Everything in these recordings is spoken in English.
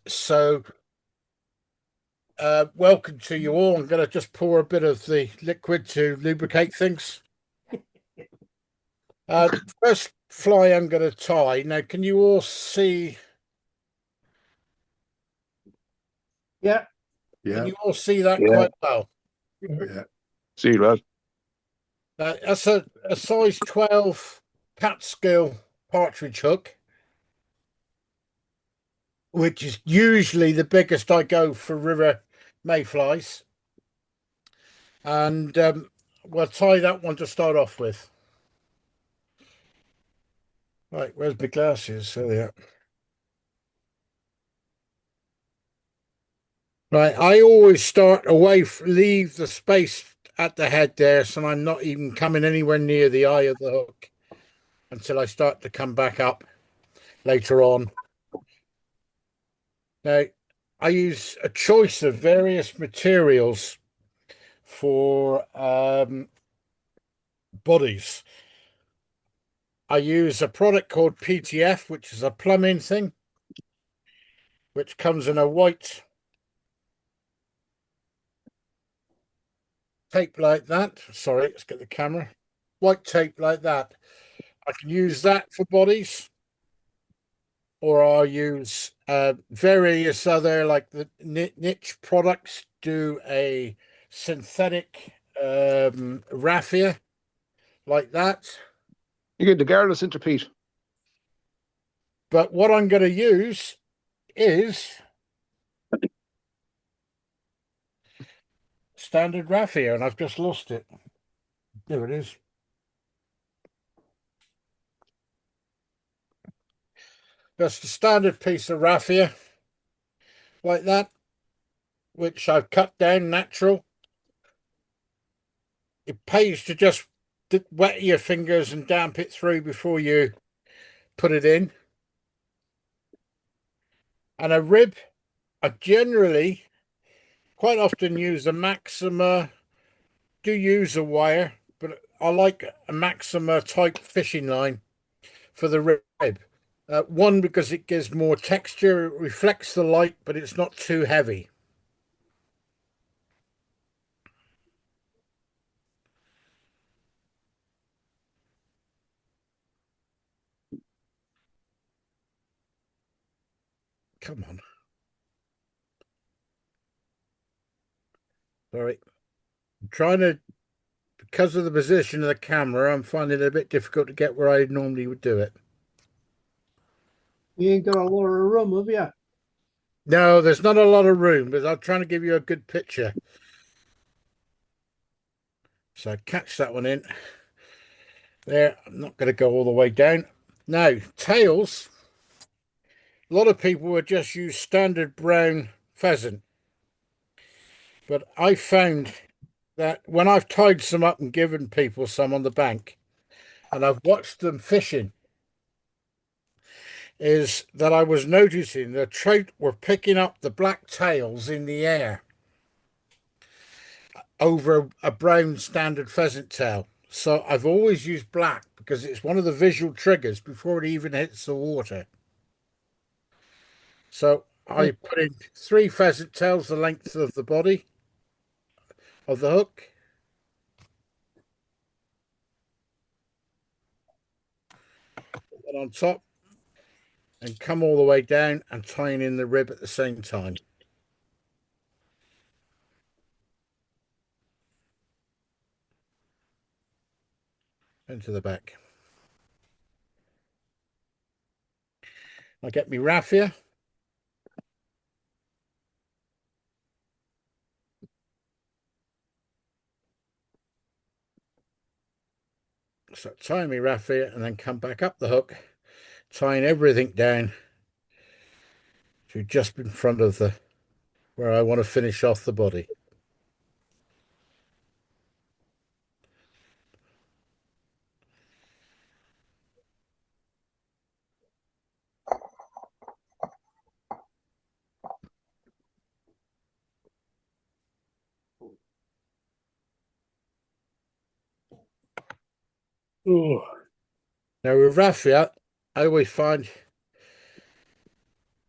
So, welcome to you all. I'm going to just pour a bit of the liquid to lubricate things. First fly I'm going to tie. Now, can you all see? Yeah. Can Yeah, you all see that Yeah. quite well? yeah. See that? That's a size 12 Catskill partridge hook, which is usually the biggest I go for river mayflies. And we'll tie that one to start off with. Right, where's my glasses? There they are. Right, I always start away, leave the space at the head there, so I'm not even coming anywhere near the eye of the hook until I start to come back up later on. Now, I use a choice of various materials for bodies. I use a product called PTF, which is a plumbing thing, which comes in a white tape like that. Sorry, let's get the camera. White tape like that. I can use that for bodies, or I'll use various other, like the niche products do a synthetic raffia like that. You get the garless into Pete. But what I'm going to use is standard raffia, and I've just lost it. There it is. Just a standard piece of raffia like that, which I've cut down natural. It pays to just wet your fingers and damp it through before you put it in. And a rib, I generally quite often use a Maxima, do use a wire, but I like a Maxima type fishing line for the rib. One, because it gives more texture, it reflects the light, but it's not too heavy. Come on. Sorry. I'm trying to, because of the position of the camera, I'm finding it a bit difficult to get where I normally would do it. You ain't got a lot of room, have you? No, there's not a lot of room, but I'm trying to give you a good picture. So catch that one in. There, I'm not going to go all the way down. Now, tails, a lot of people would just use standard brown pheasant. But I found that when I've tied some up and given people some on the bank, and I've watched them fishing, is that I was noticing the trout were picking up the black tails in the air over a brown standard pheasant tail. So I've always used black because it's one of the visual triggers before it even hits the water. So I put in 3 pheasant tails the length of the body of the hook. Put that on top and come all the way down and tying in the rib at the same time. Into the back. I get me raffia. So tie me raffia and then come back up the hook, tying everything down to just in front of the where I want to finish off the body. Ooh. Now with raffia, I always find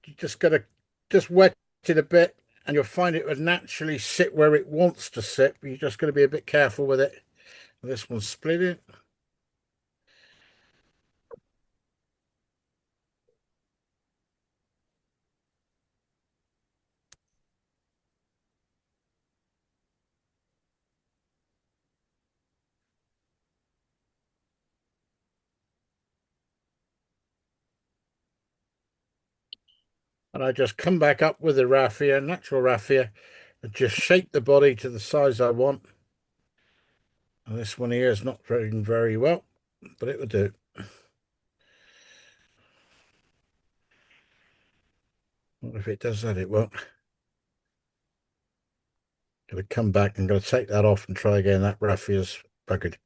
you just got to just wet it a bit, and you'll find it would naturally sit where it wants to sit. But you're just going to be a bit careful with it. This one's split it. And I just come back up with the raffia, natural raffia, and just shape the body to the size I want. And this one here is not doing very well, but it will do. Well, if it does that, it won't. Gonna come back and gonna take that off and try again. That raffia's buggered.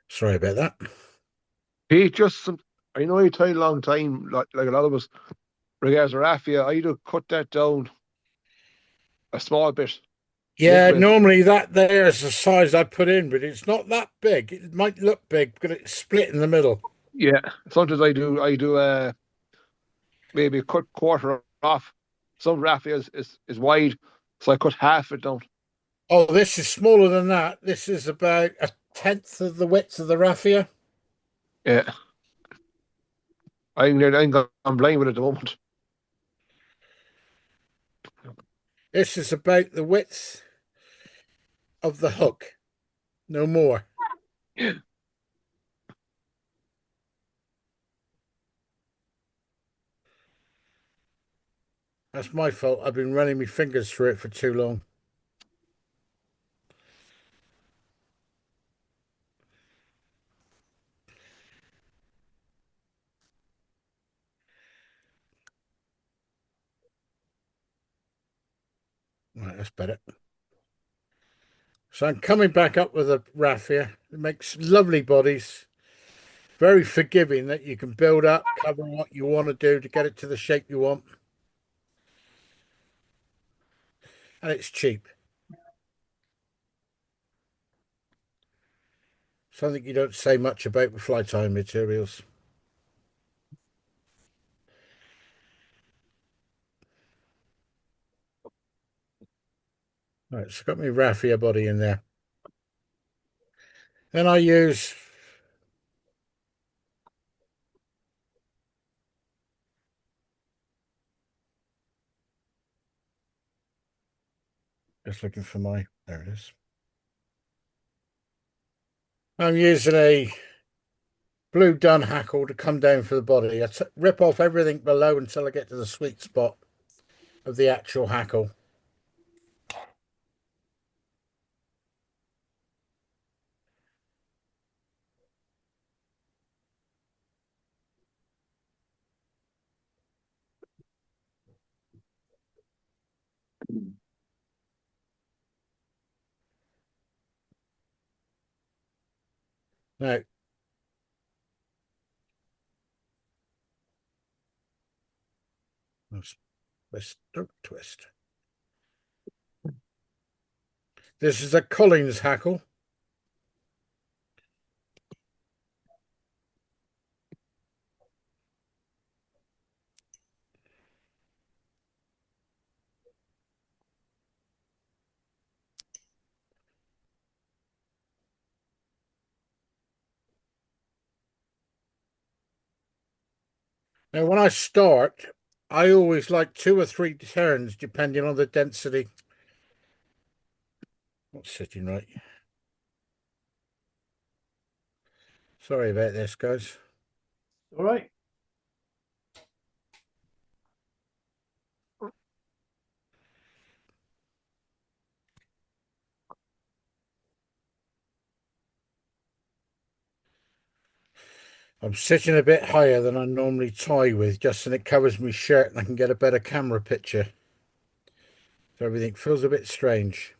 Sorry about that. Pete, I know you tried a long time, like a lot of us, regards to raffia. I'd have cut that down a small bit, Yeah, little bit. normally that there is the size I put in, but it's not that big. It might look big, but it's split in the middle. Yeah, sometimes I do maybe a cut quarter off. Some raffia is wide, so I cut half it down. Oh, this is smaller than that. This is about a tenth of the width of the raffia. Yeah, I'm blind with it at the moment. This is about the width of the hook, no more. Yeah. That's my fault. I've been running my fingers through it for too long. Right, that's better. So I'm coming back up with a raffia. It makes lovely bodies, very forgiving that you can build up, cover what you want to do to get it to the shape you want. And it's cheap. Something you don't say much about with fly tying materials. Right, so got my raffia body in there. Then I use just looking for my there it is. I'm using a blue dun hackle to come down for the body. Rip off everything below until I get to the sweet spot of the actual hackle. Now, don't twist. This is a Collins hackle. Now, when I start, I always like 2 or 3 turns depending on the density. Not sitting right. Sorry about this, guys. All right. I'm sitting a bit higher than I normally tie with, just so it covers my shirt and I can get a better camera picture. So everything feels a bit strange.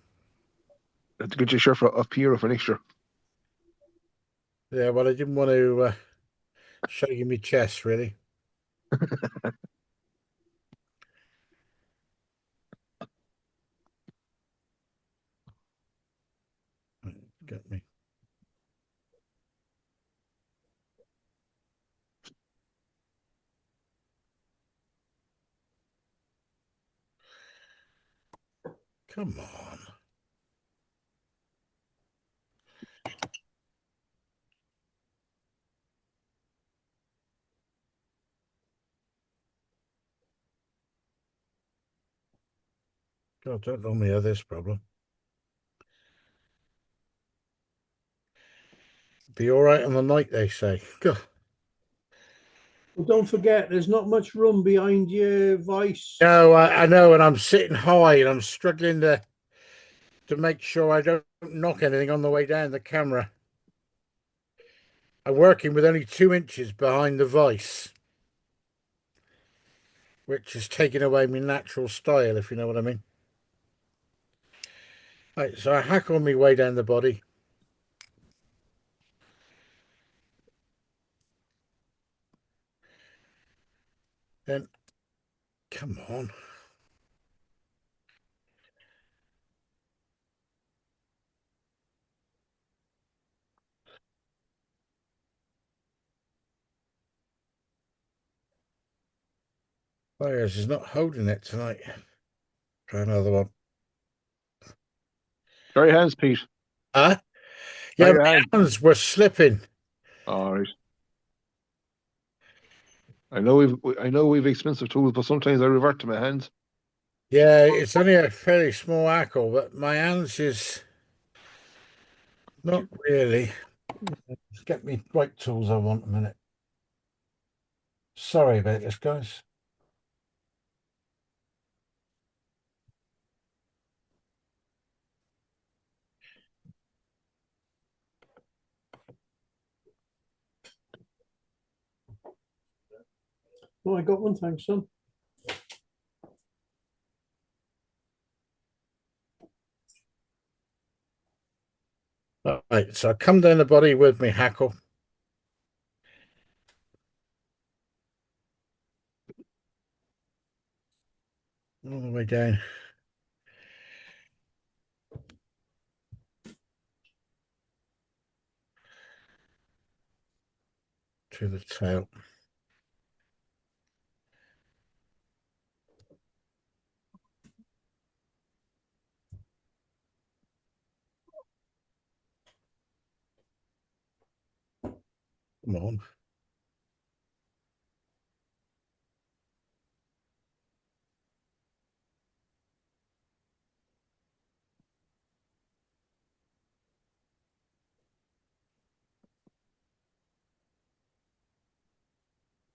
That's a good gesture for up here for next year. Yeah, well, I didn't want to show you my chest, really. Get me. Come on. God, don't normally have this problem. Be all right on the night, they say. God. Well, don't forget, there's not much room behind your vice. No, I know, and I'm sitting high, and I'm struggling to make sure I don't knock anything on the way down the camera. I'm working with only 2 inches behind the vice, which is taking away my natural style, if you know what I mean. Right, so I hack on my way down the body. Then, come on. Wires is not holding it tonight. Try another one. Try your hands, Pete. Huh? Try Yeah, your my hands. hands were slipping. All right. I know we've expensive tools, but sometimes I revert to my hands. Yeah, it's only a fairly small hackle, but my hands is not really. Let's get me brake tools I want a minute. Sorry about this, guys. Oh, I got one, thanks, son. Right, so I come down the body with my hackle. All the way down to the tail. Come on.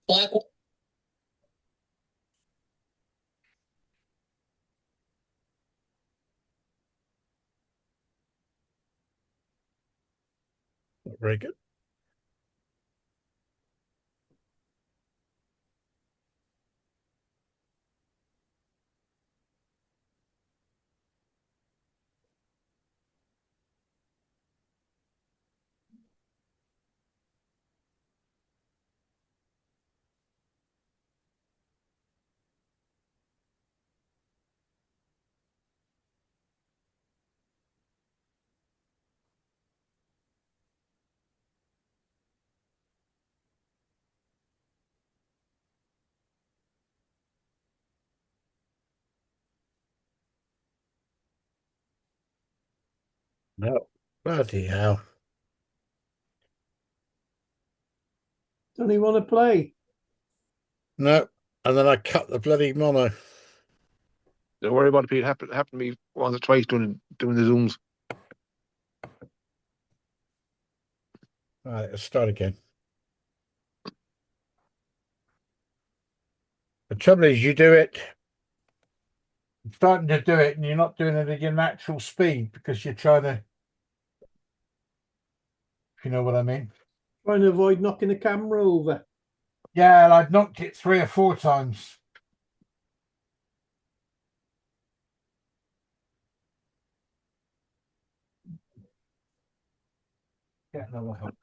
Black. Not very good. No. Bloody hell. Don't you want to play? No. And then I cut the bloody mono. Don't worry about it, Pete. Happened to me once or twice doing the zooms. All right, let's start again. The trouble is, you do it, you're starting to do it, and you're not doing it at your natural speed because you're trying to, if you know what I mean. Trying to avoid knocking the camera over. Yeah, and I've knocked it 3 or 4 times. Get another hook.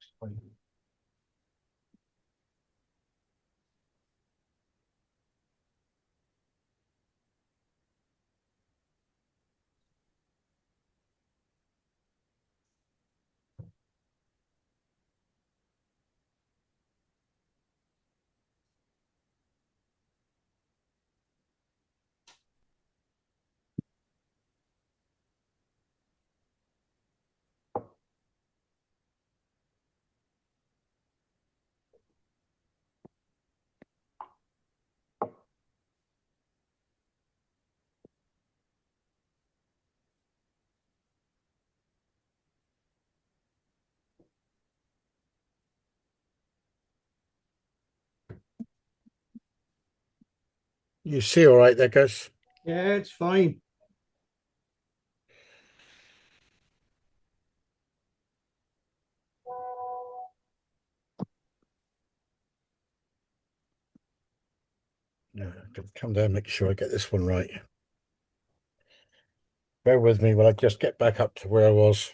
You see all right there, Gus? Yeah, it's fine. No, come down, make sure I get this one right. Bear with me while I just get back up to where I was.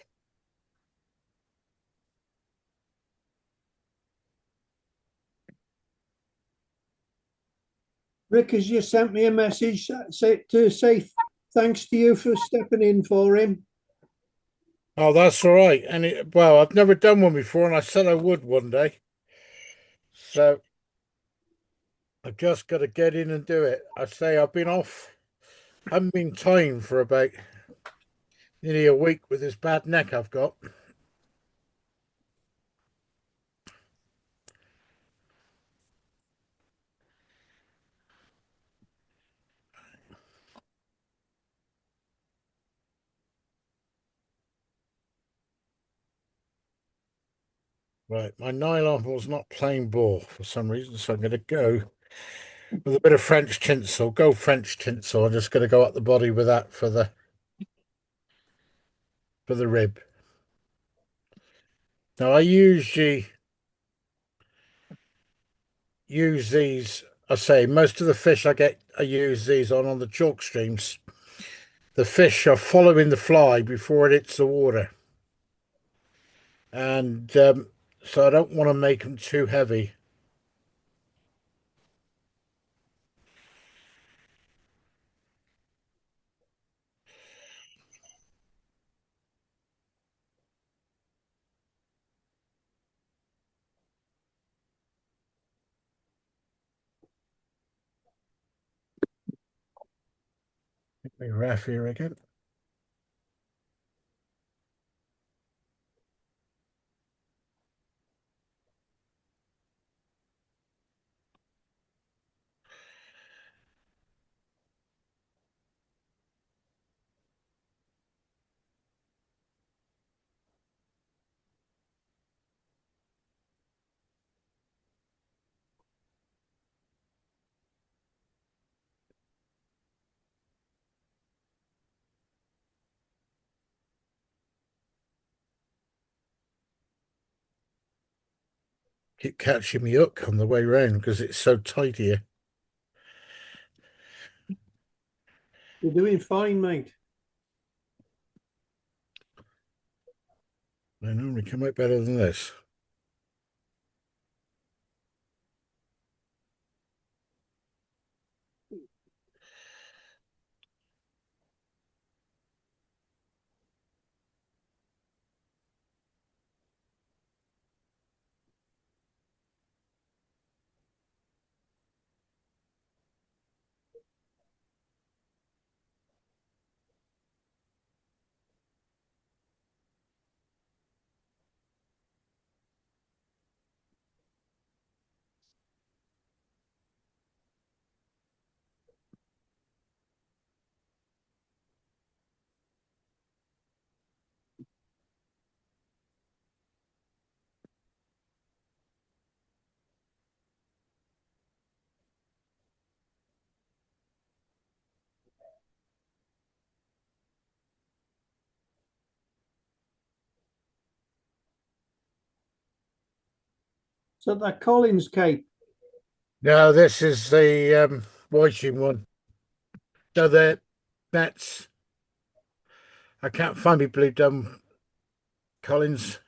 Rick has just sent me a message to say thanks to you for stepping in for him. Oh, that's all right. And well, I've never done one before, and I said I would one day. So I've just got to get in and do it. I say I've been off. I haven't been timed for about nearly a week with this bad neck I've got. Right, my nylon ball's not playing ball for some reason, so I'm going to go with a bit of French tinsel. Go French tinsel. I'm just going to go up the body with that for the rib. Now I usually use these. I say most of the fish I use these on the chalk streams. The fish are following the fly before it hits the water, and so I don't want to make them too heavy. Make me rough here again. Keep catching me hook on the way round because it's so tight here. You're doing fine, mate. They normally come out better than this. So that Collins Cape. No, this is the watching one. No, that's I can't find me blue dumb Collins.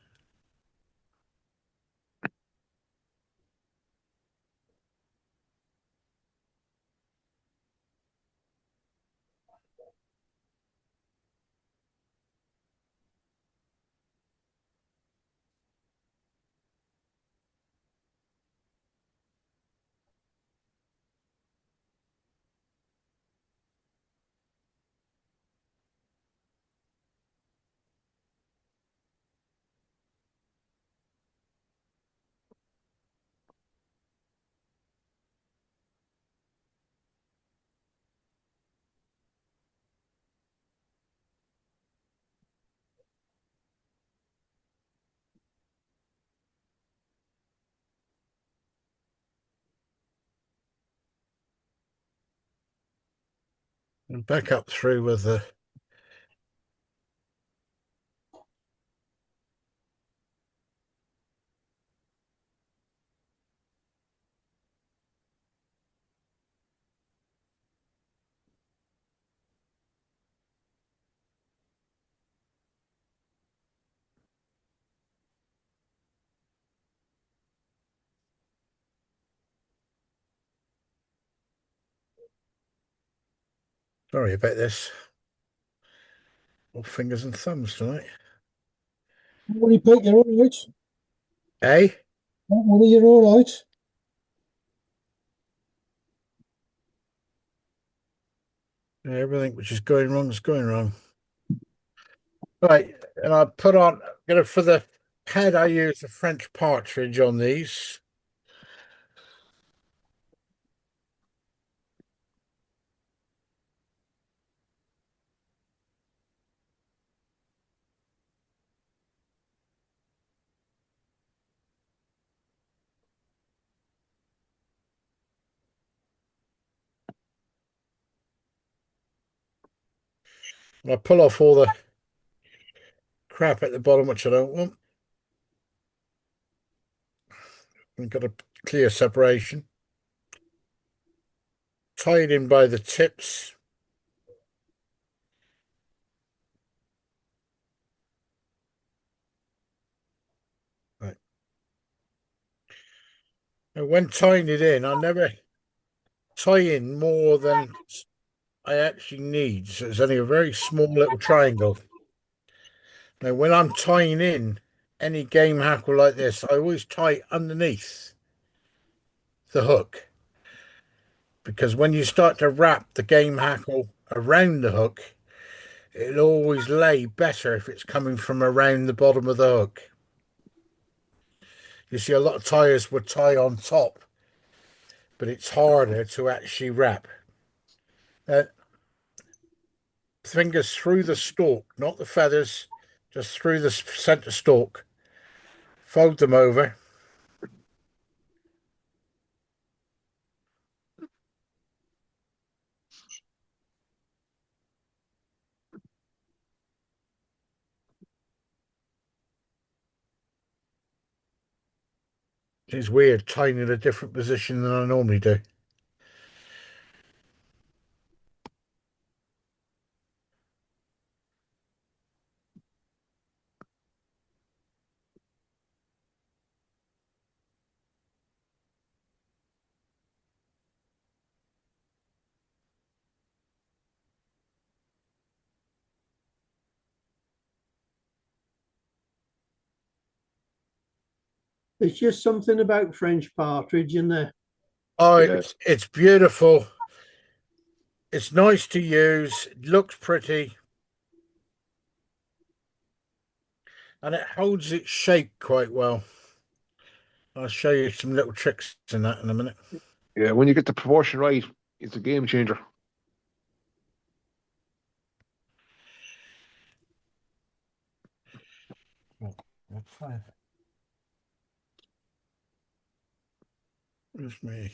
And back up through with the sorry about this. All fingers and thumbs tonight. What do you pick? You're all right. Eh? What are you all right? Everything which is going wrong is going wrong. Right, and I put on, for the head, I use the French Partridge on these. And I pull off all the crap at the bottom, which I don't want. We've got a clear separation. Tied in by the tips. Right. And when tying it in, I never tie in more than I actually need. So it's only a very small little triangle. Now, when I'm tying in any game hackle like this, I always tie underneath the hook. Because when you start to wrap the game hackle around the hook, it'll always lay better if it's coming from around the bottom of the hook. You see, a lot of tyres would tie on top, but it's harder to actually wrap. Fingers through the stalk, not the feathers, just through the center stalk. Fold them over. It's weird tying in a different position than I normally do. It's just something about French partridge in there. Oh, Yeah. it's beautiful. It's nice to use. It looks pretty. And it holds its shape quite well. I'll show you some little tricks in that in a minute. Yeah, when you get the proportion right, it's a game changer. That's fine. Where's me?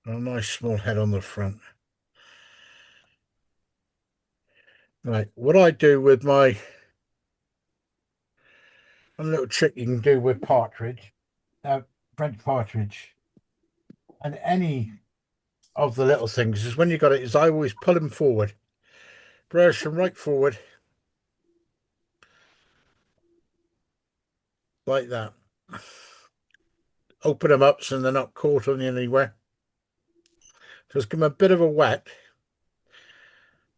A nice small head on the front. Right, what I do with my one little trick you can do with partridge, French partridge, and any of the little things is when you got it, is I always pull them forward, brush them right forward, like that. Open them up so they're not caught on anywhere. Just give them a bit of a wet.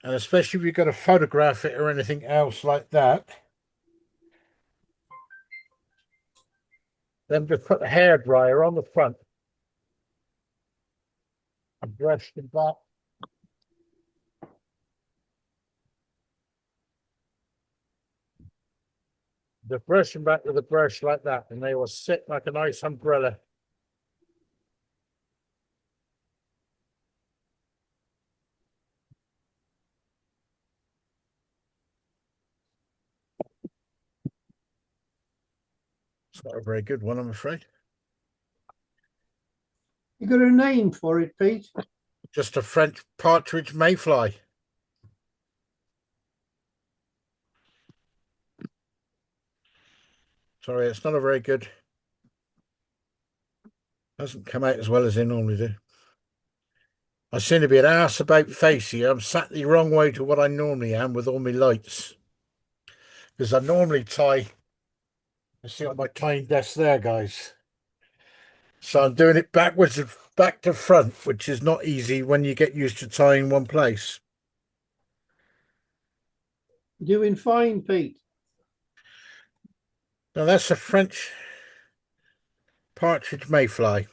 And especially if you've got to photograph it or anything else like that, then just put the hairdryer on the front and brush the back. Just brush them back with a brush like that, and they will sit like a nice umbrella. It's not a very good one, I'm afraid. You got a name for it, Pete? Just a French Partridge Mayfly. Sorry, it's not a very good. Hasn't come out as well as they normally do. I seem to be an arse about face here. I'm sat the wrong way to what I normally am with all my lights. Because I normally tie. You see on my tying desk there, guys. So I'm doing it backwards and back to front, which is not easy when you get used to tying one place. Doing fine, Pete. Now that's a French Partridge Mayfly.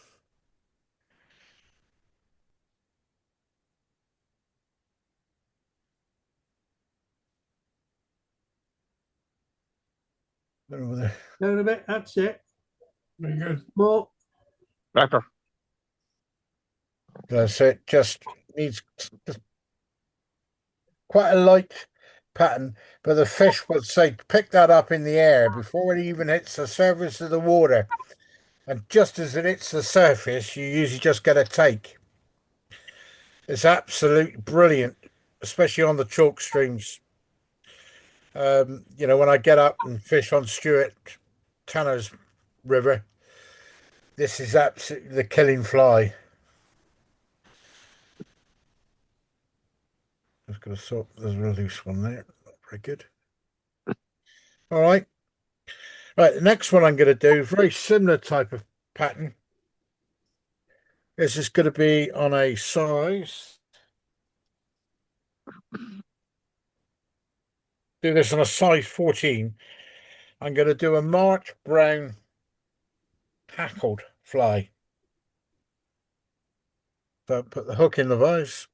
Over there. Down a bit. That's it. Very good. More. Cracker. So it just needs quite a light pattern, but the fish will say pick that up in the air before it even hits the surface of the water. And just as it hits the surface, you usually just get a take. It's absolutely brilliant, especially on the chalk streams. When I get up and fish on Stuart Tanner's River, this is absolutely the killing fly. Just got to sort. There's a loose one there. Not very good. All right. Right, the next one I'm going to do, very similar type of pattern. This is going to be on a size. Do this on a size 14. I'm going to do a March Brown hackled fly. So put the hook in the vise.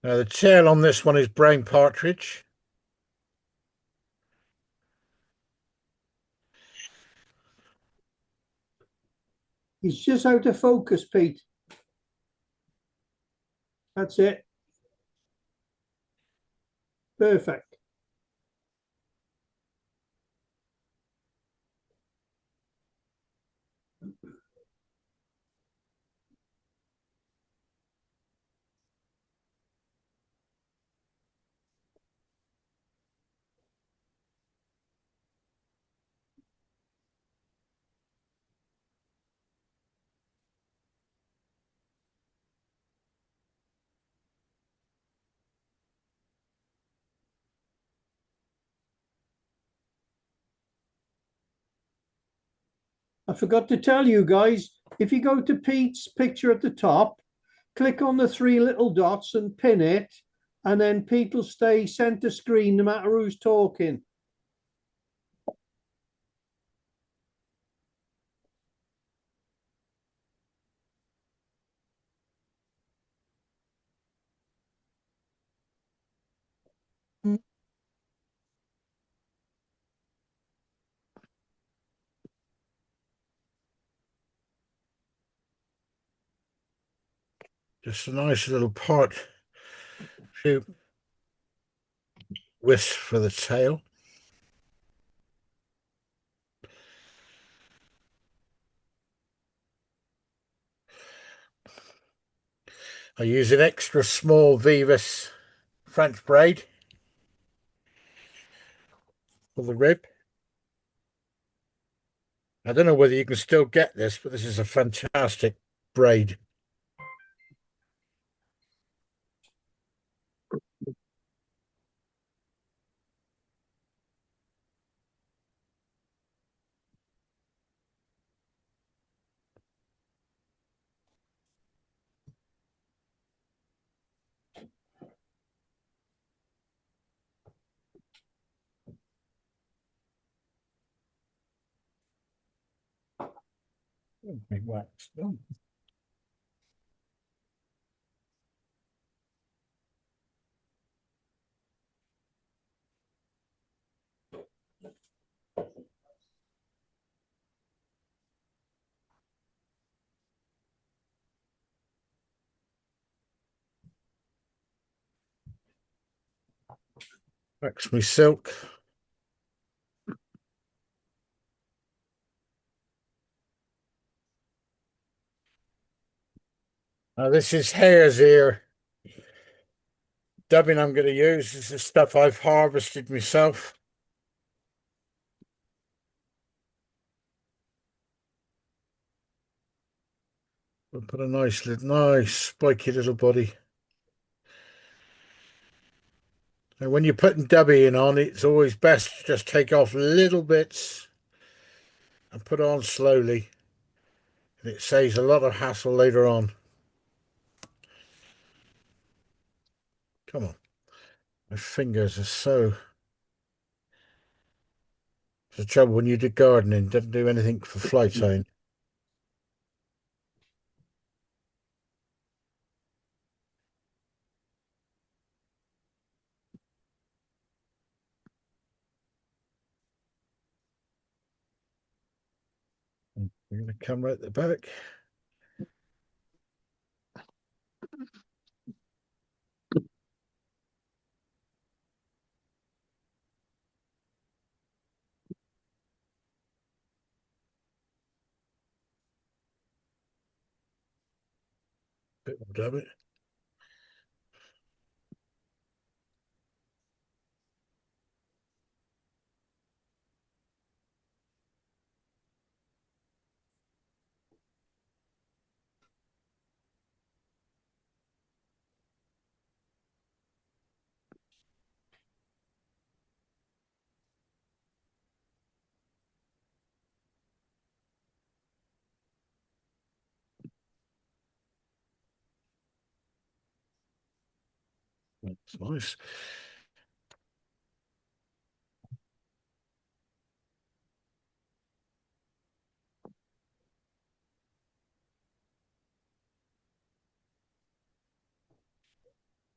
Now the tail on this one is brown partridge. He's just out of focus, Pete. That's it. Perfect. I forgot to tell you guys, if you go to Pete's picture at the top, click on the three little dots and pin it, and then Pete will stay center screen no matter who's talking. Just a nice little part. Few wisps for the tail. I use an extra small Vivus French braid for the rib. I don't know whether you can still get this, but this is a fantastic braid. Big wax. Oh. Wax me silk. Now this is hare's ear dubbing I'm going to use. This is stuff I've harvested myself. We'll put a nice spiky little body. And when you're putting dubby on, it's always best to just take off little bits and put on slowly. And it saves a lot of hassle later on. Come on. My fingers are so... It's the trouble when you do gardening, don't do anything for fly tying. We're going to come right at the back. Bit more dub it. That's nice.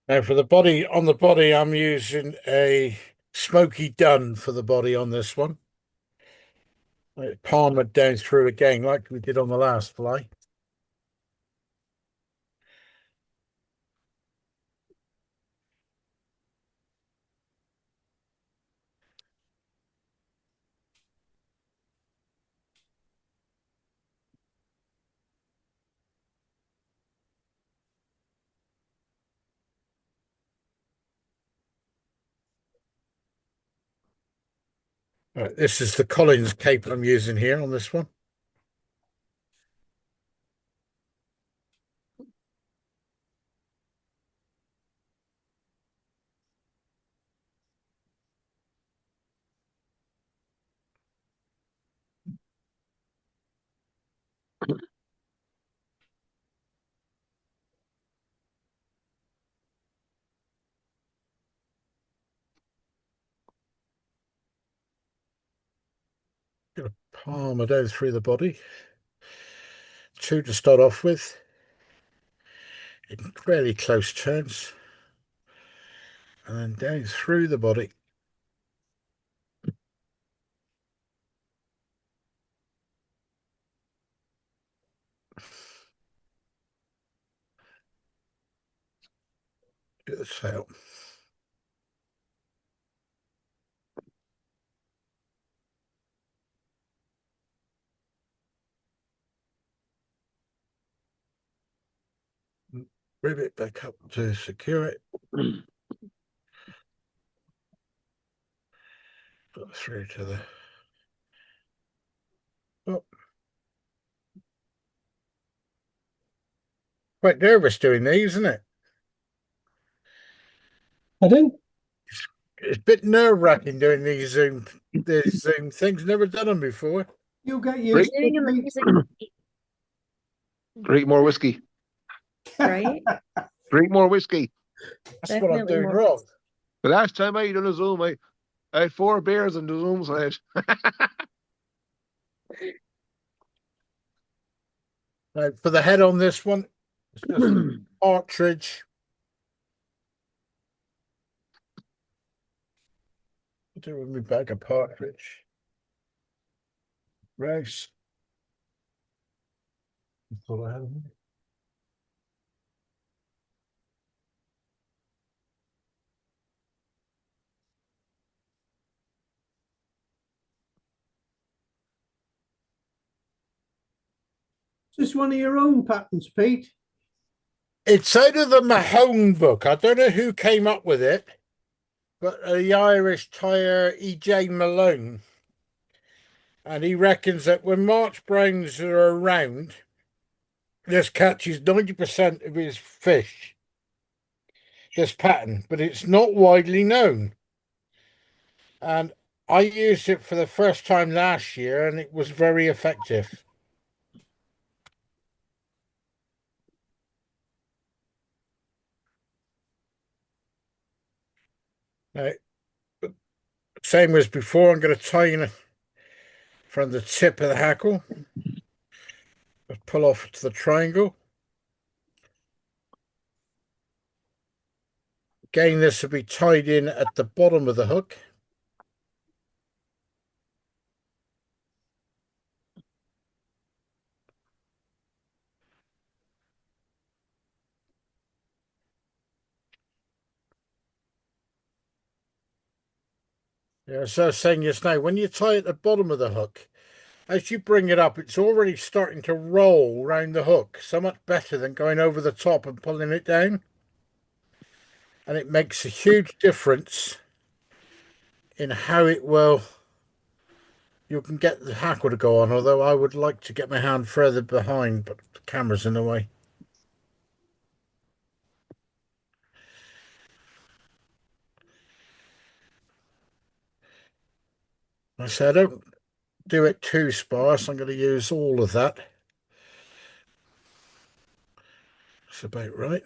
Now for the body, on the body, I'm using a smoky dun for the body on this one. Palm it down through again, like we did on the last fly. Right, this is the Collins cape I'm using here on this one. Gonna palm it down through the body. Two to start off with, in fairly close turns, and then down through the body. Get the tail. Rib it back up to secure it. Put through to the... Oh. Quite nervous doing these, isn't it? Pardon? It's a bit nerve-wracking doing these Zoom things. Never done them before. You get used to Doing it. amazing, Drink more whiskey. right? Drink more whiskey. That's what I'm Definitely doing more. wrong. The last time I done a Zoom, I had 4 beers on the Zoom side. Now, for the head on this one, it's just a partridge. I'll do with me bag of partridge. Rice. That's all I had. Is this one of your own patterns, Pete? It's out of the Mahone book. I don't know who came up with it, but the Irish tyer E.J. Malone. And he reckons that when March Browns are around, this catches 90% of his fish, this pattern, but it's not widely known. And I used it for the first time last year and it was very effective. Now, same as before, I'm going to tie in from the tip of the hackle, pull off to the triangle. Again, this will be tied in at the bottom of the hook. Yeah, so I was saying just now, when you tie at the bottom of the hook, as you bring it up, it's already starting to roll round the hook, so much better than going over the top and pulling it down. And it makes a huge difference in how it will, you can get the hackle to go on, although I would like to get my hand further behind, but the camera's in the way. I said I don't do it too sparse. I'm going to use all of that. That's about right.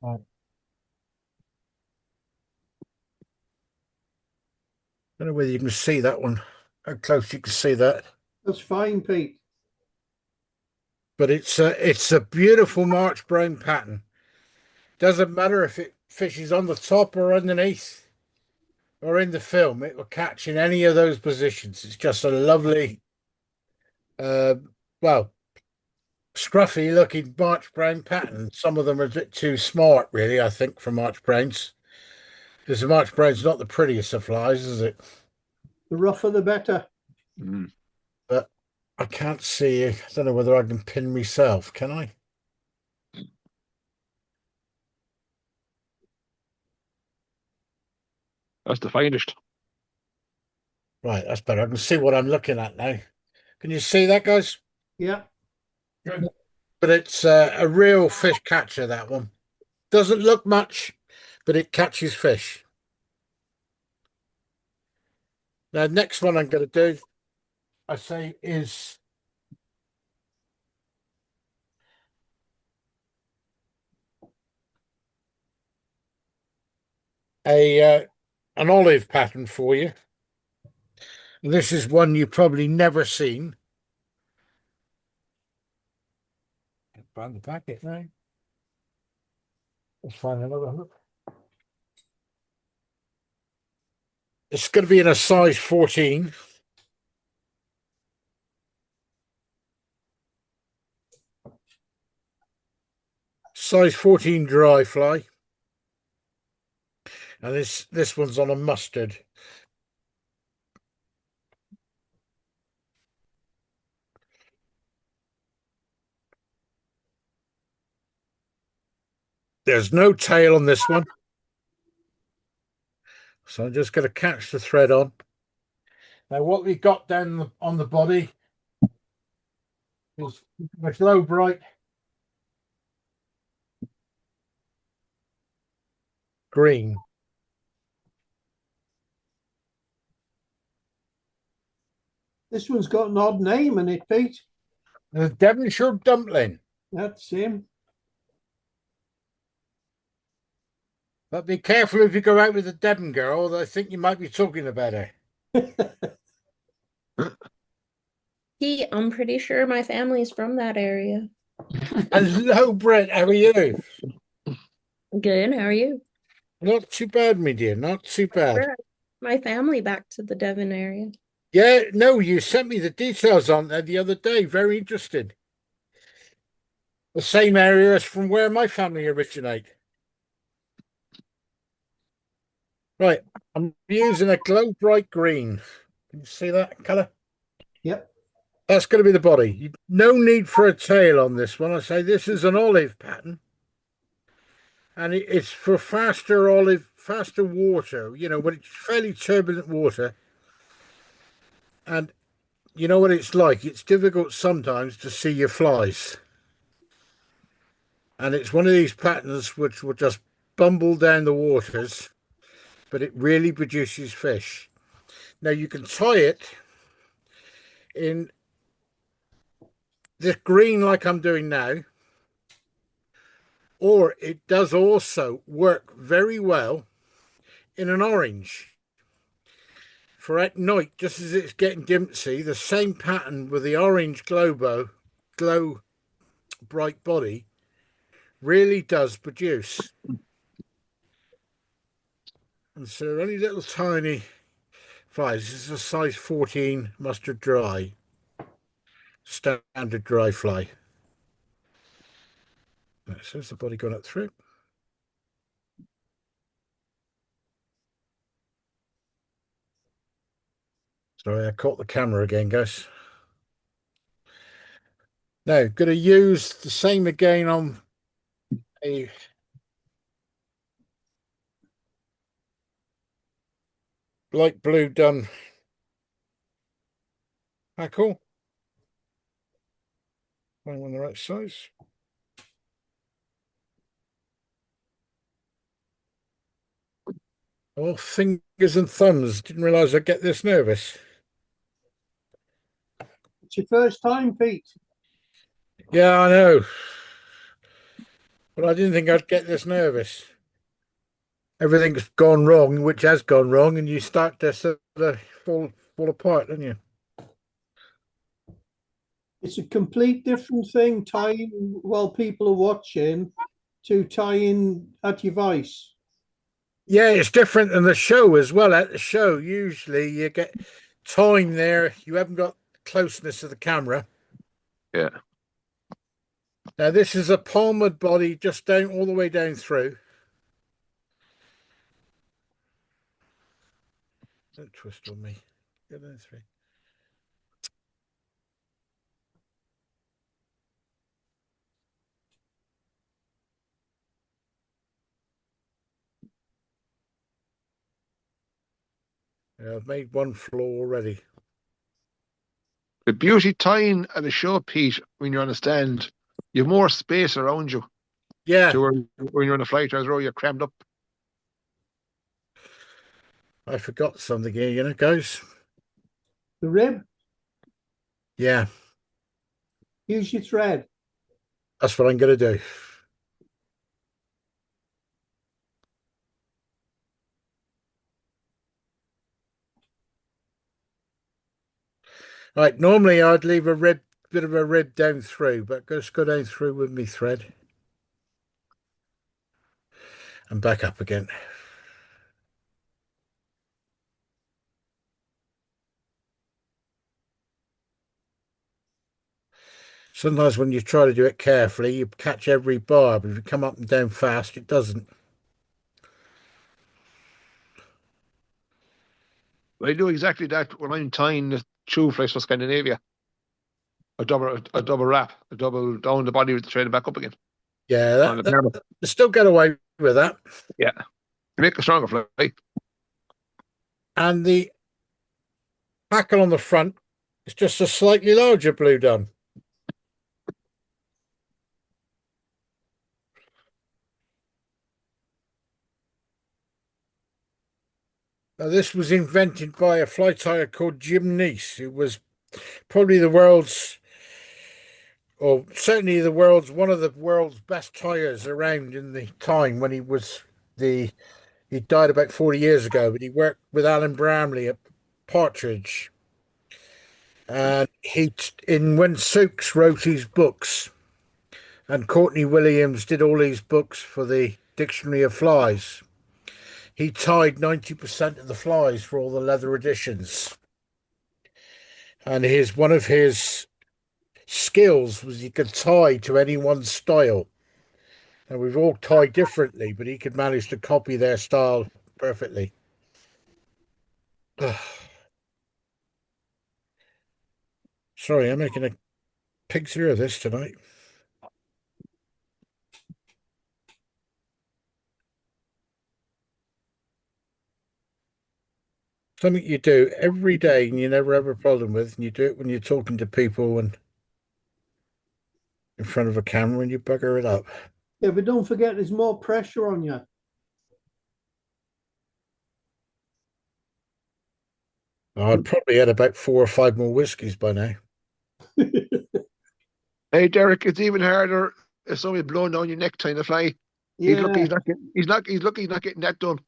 Right. I don't know whether you can see that one, how close you can see that. That's fine, Pete. But it's a beautiful March Brown pattern. Doesn't matter if it fishes on the top or underneath or in the film, it will catch in any of those positions. It's just a lovely, uh, well, scruffy looking March Brown pattern. Some of them are a bit too smart, really, I think, for March Browns. Because the March Brown's not the prettiest of flies, is it? The rougher, the better. Mm. But I can't see, I don't know whether I can pin myself, can I? That's the finest. Right, that's better. I can see what I'm looking at now. Can you see that, guys? Yeah. Good. But it's a real fish catcher, that one. Doesn't look much, but it catches fish. Now, next one I'm going to do, I say, is a an olive pattern for you. This is one you've probably never seen. Find the packet now. Let's find another hook. It's going to be in a size 14. Size 14 dry fly. And this one's on a mustard. There's no tail on this one. So I'm just going to catch the thread on. Now, what we got down on the body is a glow bright green. This one's got an odd name in it, Pete. The Devonshire Dumpling. That's him. But be careful if you go out with a Devon girl. I think you might be talking about her. I'm pretty sure my family's from that area. Hello, Brett. How are you? Good, how are you? Not too bad, my dear. Not too bad. Sure. My family back to the Devon area. Yeah, no, you sent me the details on that the other day. Very interesting. The same area as from where my family originate. Right, I'm using a glow bright green. Can you see that colour? Yep. That's going to be the body. No need for a tail on this one. I say this is an olive pattern. And it's for faster water, you know, when it's fairly turbulent water. And you know what it's like? It's difficult sometimes to see your flies. And it's one of these patterns which will just bumble down the waters, but it really produces fish. Now you can tie it in this green like I'm doing now, or it does also work very well in an orange. For at night, just as it's getting dimpsy, the same pattern with the orange glow bright body really does produce. And so only little tiny flies. This is a size 14 mustard dry, standard dry fly. Right, so there's the body gone up through. Sorry, I caught the camera again, guys. Now, going to use the same again on a light blue done hackle. Find one the right size. Oh, fingers and thumbs. Didn't realise I'd get this nervous. It's your first time, Pete. Yeah, I know. But I didn't think I'd get this nervous. Everything's gone wrong, which has gone wrong, and you start to sort of fall apart, don't you? It's a complete different thing tying while people are watching to tying at your vice. Yeah, it's different than the show as well. At the show, usually you get time there. You haven't got closeness of the camera. Yeah. Now, this is a palmed body just down all the way down through. Don't twist on me. Go down through. Yeah, I've made one flaw already. The beauty tying at a show, Pete, when you're on a stand, you have more space around you. Yeah. To when you're on a flight row, you're crammed up. I forgot something here, you know, guys. The rib, Yeah, use your thread. that's what I'm going to do. Right, normally I'd leave a bit of a rib down through, but just go down through with me thread. And back up again. Sometimes when you try to do it carefully, you catch every bar, but if you come up and down fast, it doesn't. I do exactly that when I'm tying the shoe flies for Scandinavia. A double wrap, a double down the body with the thread and back up again. Yeah, you still get away with that. Yeah. Make a stronger fly. And the hackle on the front. It's just a slightly larger blue dun. Now, this was invented by a fly tyer called Jim Neese, who was probably the world's, or certainly the world's, one of the world's best tyers around in the time when he was he died about 40 years ago, but he worked with Alan Bramley at Partridge. And when Souks wrote his books, and Courtney Williams did all these books for the Dictionary of Flies, he tied 90% of the flies for all the leather editions. And one of his skills was he could tie to anyone's style. And we've all tied differently, but he could manage to copy their style perfectly. Sorry, I'm making a pig's ear of this tonight. Something you do every day and you never have a problem with, and you do it when you're talking to people and in front of a camera and you bugger it up. Yeah, but don't forget there's more pressure on you. I'd probably had about 4 or 5 more whiskies by now. Hey, Derek, it's even harder if somebody's blowing down your neck trying to fly. He's lucky Yeah. he's not getting, he's lucky he's not getting that done.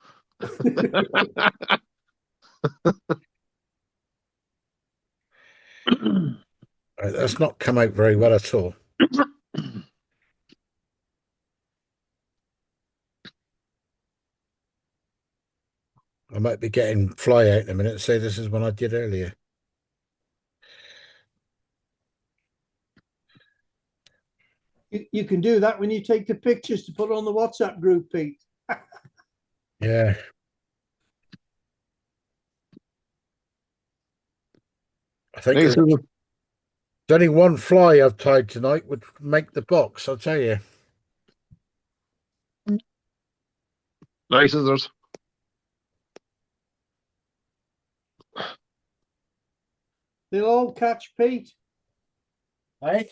Right, that's not come out very well at all. I might be getting fly out in a minute and say this is one I did earlier. You can do that when you take the pictures to put on the WhatsApp group, Pete. Yeah. I think Nice, there's only one fly I've tied tonight would make the box, I'll tell you. nice scissors. They'll all catch, Pete. Hey?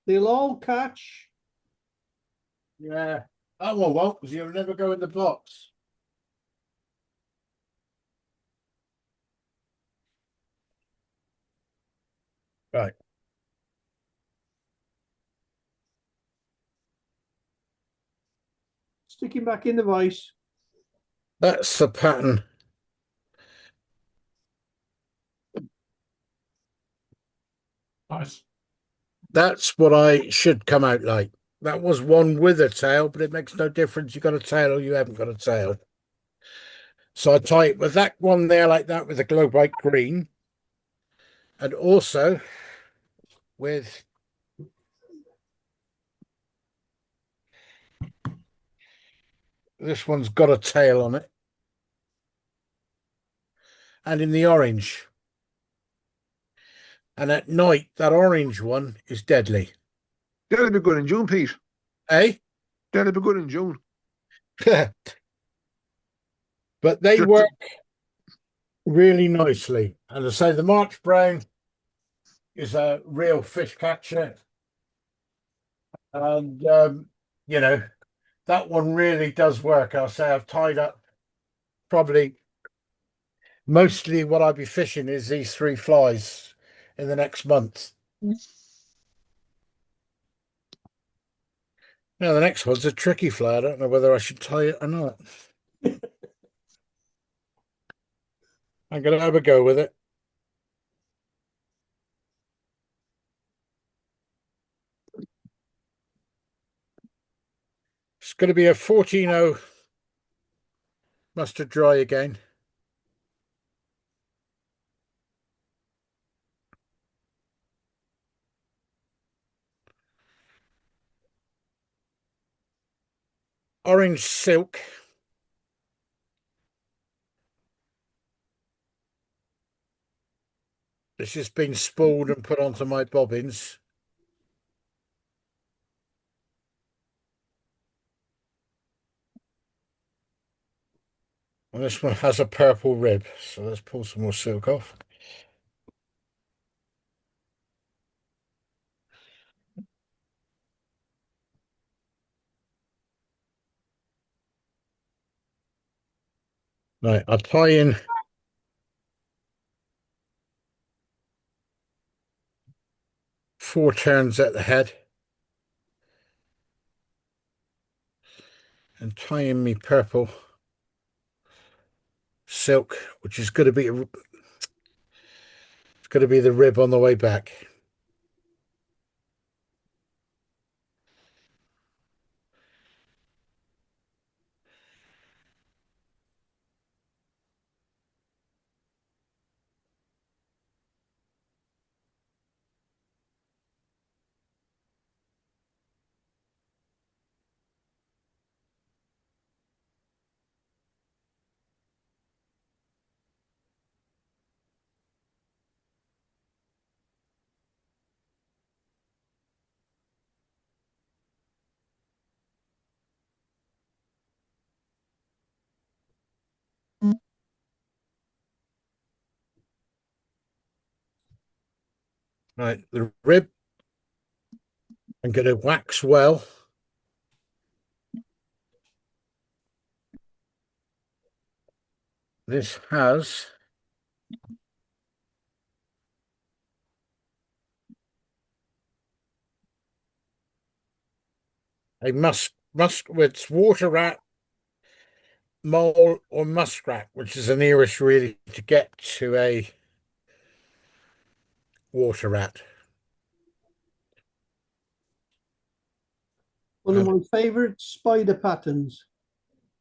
They'll all catch. Yeah. That one won't, because you'll never go in the box. Right. Stick him back in the vise. That's the pattern. Nice. That's what I should come out like. That was one with a tail, but it makes no difference. You got a tail or you haven't got a tail. So I tie it with that one there like that with the glow white green. And also with this one's got a tail on it. And in the orange. And at night, that orange one is deadly. That'll be good in June, Pete. Eh? That'll be good in June. But they work really nicely. And I say the March Brown is a real fish catcher. And, you know, that one really does work. I'll say I've tied up probably mostly what I'd be fishing is these 3 flies in the next month. Now, the next one's a tricky fly. I don't know whether I should tie it or not. I'm going to have a go with it. It's going to be a 14-0 mustard dry again. Orange silk. This has been spooled and put onto my bobbins. And this one has a purple rib. So let's pull some more silk off. Right, I'll tie in 4 turns at the head and tie in me purple silk, which is going to be the rib on the way back. Right, the rib I'm going to wax well. This has a it's water rat, mole, or muskrat, which is the nearest really to get to a water rat. One of my favorite spider patterns.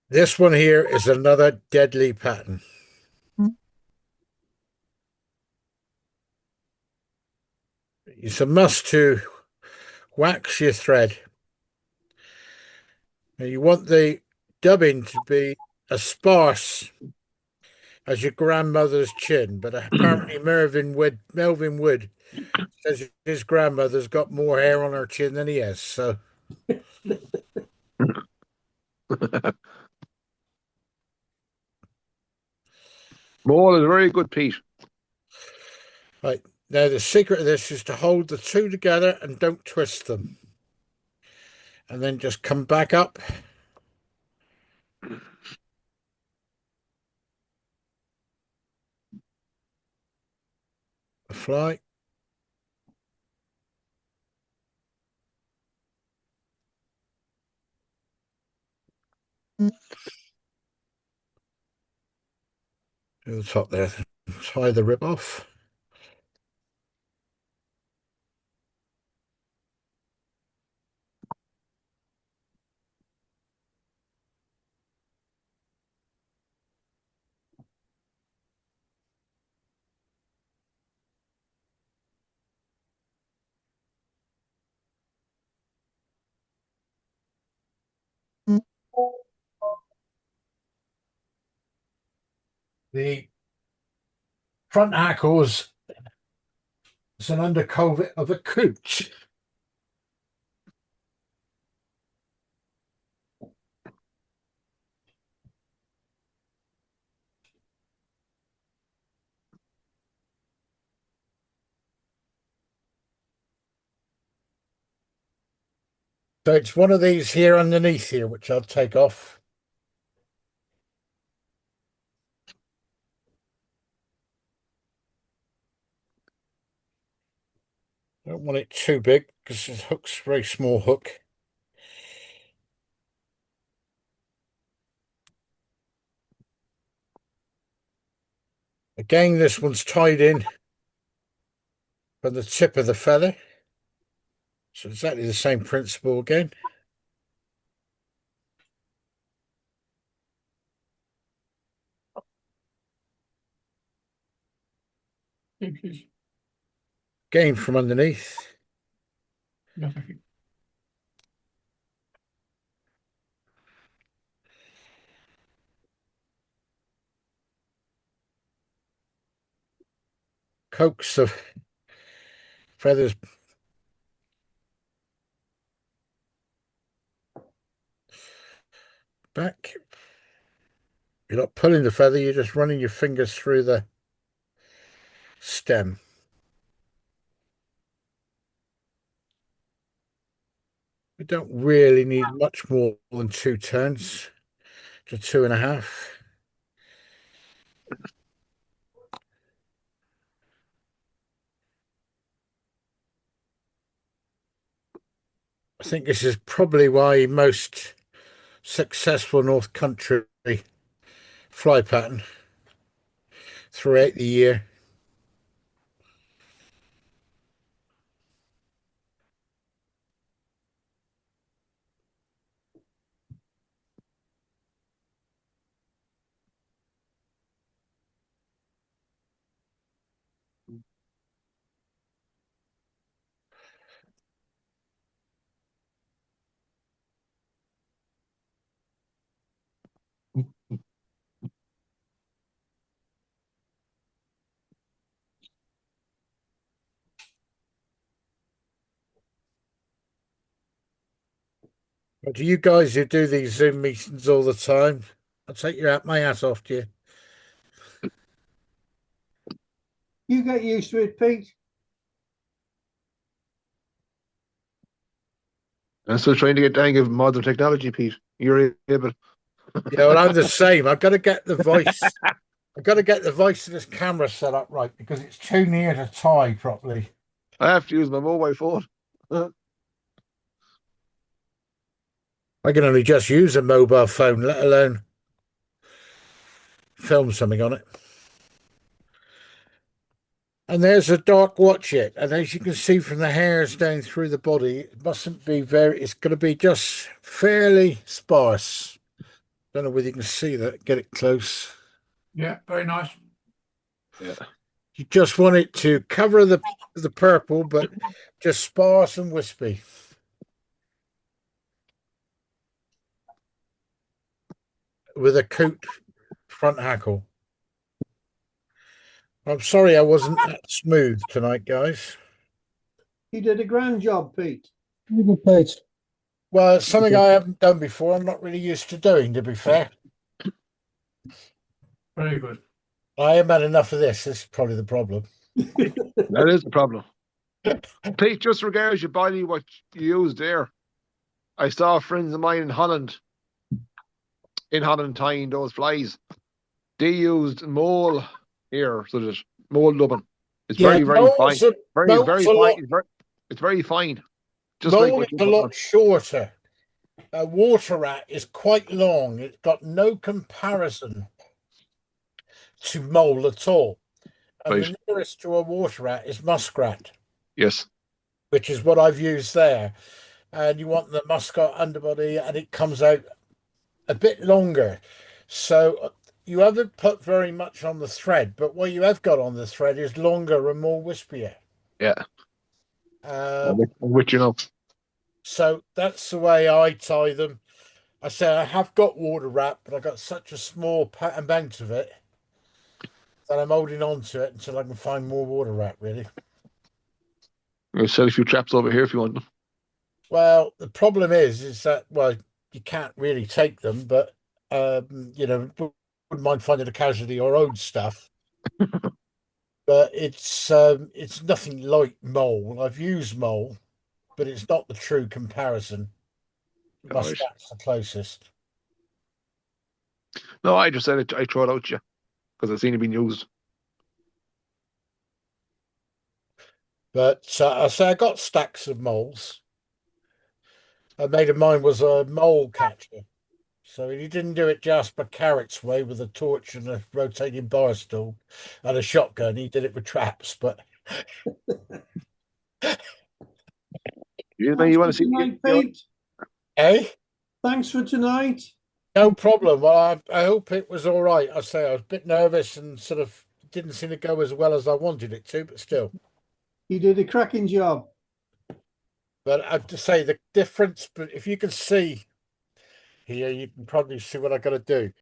This one here is another deadly pattern. It's a must to wax your thread. Now you want the dubbing to be as sparse as your grandmother's chin, but apparently Melvin Wood says his grandmother's got more hair on her chin than he has. So Mole is very good, Pete. right. Now the secret of this is to hold the two together and don't twist them. And then just come back up. The fly. To the top there. Tie the rib off. The front hackles is an undercoat of a coot. So it's one of these here underneath here, which I'll take off. Don't want it too big because the hook's a very small hook. Again, this one's tied in from the tip of the feather. So exactly the same principle again. Again from underneath. No, thank you. Coax the feathers back. You're not pulling the feather, you're just running your fingers through the stem. We don't really need much more than 2 turns to 2.5. I think this is probably why most successful North Country fly pattern throughout the year. But to you guys who do these Zoom meetings all the time, I'll take my hat off to you. You get used to it, Pete. I'm still trying to get the hang of modern technology, Pete. You're able. Yeah, well, I'm the same. I've got to get the voice. I've got to get the voice of this camera set up right because it's too near to tie properly. I have to use my mobile phone. I can only just use a mobile phone, let alone film something on it. And there's a Dark Watchet, and as you can see from the hairs down through the body, it mustn't be it's going to be just fairly sparse. Don't know whether you can see that. Get it close. Yeah, very nice. Yeah. You just want it to cover the purple, but just sparse and wispy. With a coat front hackle. I'm sorry I wasn't that smooth tonight, guys. You did a grand job, Pete. Good, Pete. Well, it's something I haven't done before. I'm not really used to doing, to be fair. Very good. I haven't had enough of this. This is probably the problem. That is the problem. Pete, just regards your body, what you used there. I saw friends of mine in Holland tying those flies. They used mole here, so there's mole dubbing. It's very, very fine. Very, very fine. It's very fine. Just like what Mole is a lot shorter. A water rat is quite long. It's got no comparison to mole at all. And Right. the nearest to a water rat is muskrat. Yes. Which is what I've used there. And you want the muskrat underbody, and it comes out a bit longer. So you haven't put very much on the thread, but what you have got on the thread is longer and more wispier. Yeah. Which, you know. So that's the way I tie them. I say I have got water rat, but I got such a small amount of it that I'm holding on to it until I can find more water rat, really. I'll sell a few traps over here if you want them. Well, the problem is that, well, you can't really take them, but, you know, wouldn't mind finding a casualty or old stuff. But it's nothing like mole. I've used mole, but it's not the true comparison. Muskrat's the closest. No, I just said it. I throw it out to you because I've seen it being used. But I say I got stacks of moles. A mate of mine was a mole catcher. So he didn't do it Jasper Carrot's way with a torch and a rotating bar stool and a shotgun. He did it with traps, but You want to see tonight, Pete? Hey? Thanks for tonight. No problem. Well, I hope it was all right. I say I was a bit nervous and sort of didn't seem to go as well as I wanted it to, but still. You did a cracking job. But I have to say the difference, but if you can see here, you can probably see what I got to do.